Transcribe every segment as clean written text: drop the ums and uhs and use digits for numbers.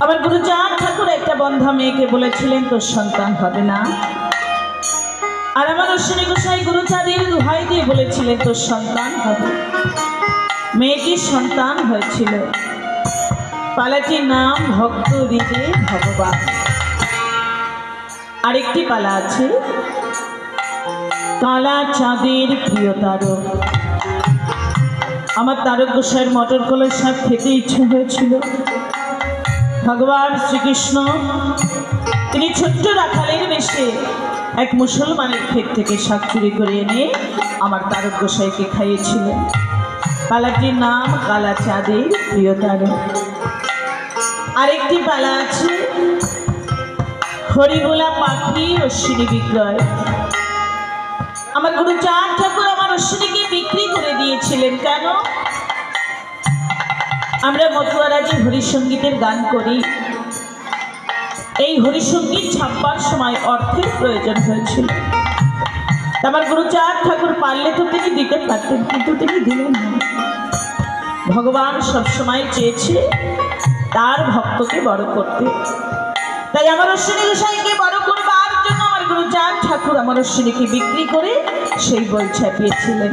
আমার গুরুচাঁদ ঠাকুর একটা বন্ধা মেয়েকে বলেছিলেন তোর সন্তান হবে না, আর আমার অশ্বিনী গোসাই গুরুচাঁদের দোহাই দিয়ে বলেছিলেন তোর সন্তান হবে। মেয়েটির সন্তান হয়েছিল। পালাটির নাম ভক্ত হৃদে ভগবান। আরেকটি পালা আছে কালা চাঁদের প্রিয় তারক। আমার তারক গোসাইয়ের মটর কলাই শাক খেতে ইচ্ছে হয়েছিল। ভগবান শ্রীকৃষ্ণ তিনি ছোট্ট রাখালের বেশে এক মুসলমানের ক্ষেত থেকে শাক চুরি করে এনে আমার তারক গোসাইকে খাইয়েছিলেন। পালাটির নাম কালা চাঁদের প্রিয় তারক। আরেকটি পালা আছে হরিবোলা পাখি অশ্বিনী বিক্রয়। আমার গুরুচাঁদ ঠাকুর আমার অশ্বিনীকে বিক্রি করে দিয়েছিলেন। কেন? আমরা মতুয়ারা যে হরিসঙ্গীতের গান করি, এই হরিসঙ্গীত ছাপবার সময় অর্থের প্রয়োজন হয়েছিল। আমার গুরুচাঁদ ঠাকুর পারলে তো তিনি দিতে পারতেন, কিন্তু তিনি দিলেন না। ভগবান সবসময় চেয়েছে তার ভক্তকে বড় করতে। তাই আমার অশ্বিনী গোসাইকে বড় করবার জন্য আমার গুরুচাঁদ ঠাকুর আমার অশ্বিনীকে বিক্রি করে সেই বই ছাপিয়েছিলেন।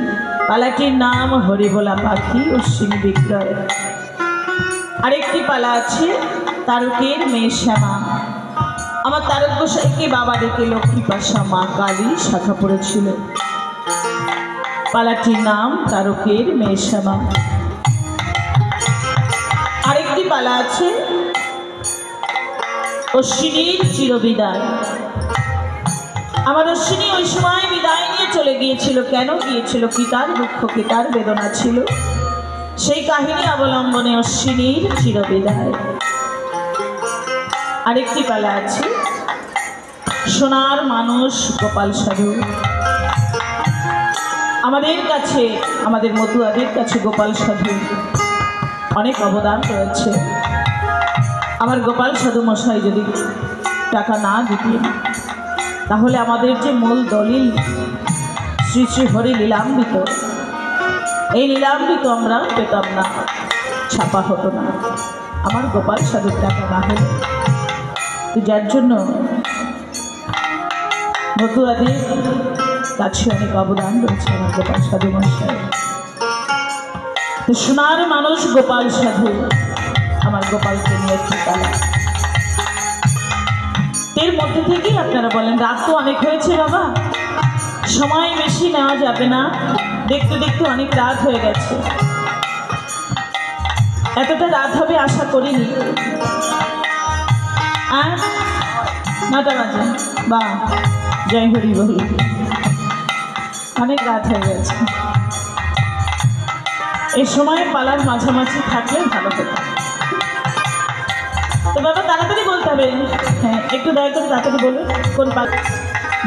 পালাটির নাম হরিবোলা পাখি অশ্বিনী বিক্রয়। আরেকটি পালা আছে তারকের মেয়ে শ্যামা। আমার তারক গোসাইকে বাবা ডেকে লক্ষ্মী পাশা মা কালী শাখা পড়েছিল। পালাটির নাম তারকের মেয়ে শ্যামা। আরেকটি পালা আছে অশ্বিনীর চিরবিদায়। আমার অশ্বিনী ওই সময় বিদায় নিয়ে চলে গিয়েছিল। কেন গিয়েছিল? কি তার দুঃখ, কি তার বেদনা ছিল, সেই কাহিনী অবলম্বনে অশ্বিনীর চিরবিদায়। আরেকটি পালা আছে সোনার মানুষ গোপাল সাধু। আমাদের কাছে, আমাদের মতুয়াদের কাছে গোপাল সাধু অনেক অবদান রয়েছে। আমার গোপাল সাধু মশাই যদি টাকা না দিতেন, তাহলে আমাদের যে মূল দলিল শ্রী শ্রী হরি লীলামৃত, এই লীলামৃত আমরা পেতাম না, ছাপা হতো না আমার গোপাল সাধুর টাকা না হলে। যার জন্য মতুয়াদের কাছে অনেক অবদান রয়েছে আমার গোপাল সাধু মশাই। সোনার মানুষ গোপাল সাধু আমার গোপালকে নিয়ে একটি পালা। এর মধ্যে থেকেই আপনারা বলেন রাত তো অনেক হয়েছে বাবা, সময় বেশি নেওয়া যাবে না, দেখতে দেখতে অনেক রাত হয়ে গেছে। এতটা রাত হবে আশা করিনি। 9টা বাজে, বা জয় হরি বল, অনেক রাত হয়ে গেছে। এই সময় পালার মাঝামাঝি থাকলে ভালো হতো। তো বাবা তাড়াতাড়ি বলতে হবে। হ্যাঁ, একটু দয়া করে তাড়াতাড়ি বলুন কোন পালা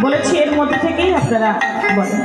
বলেছি, এর মধ্যে থেকেই আপনারা বলেন।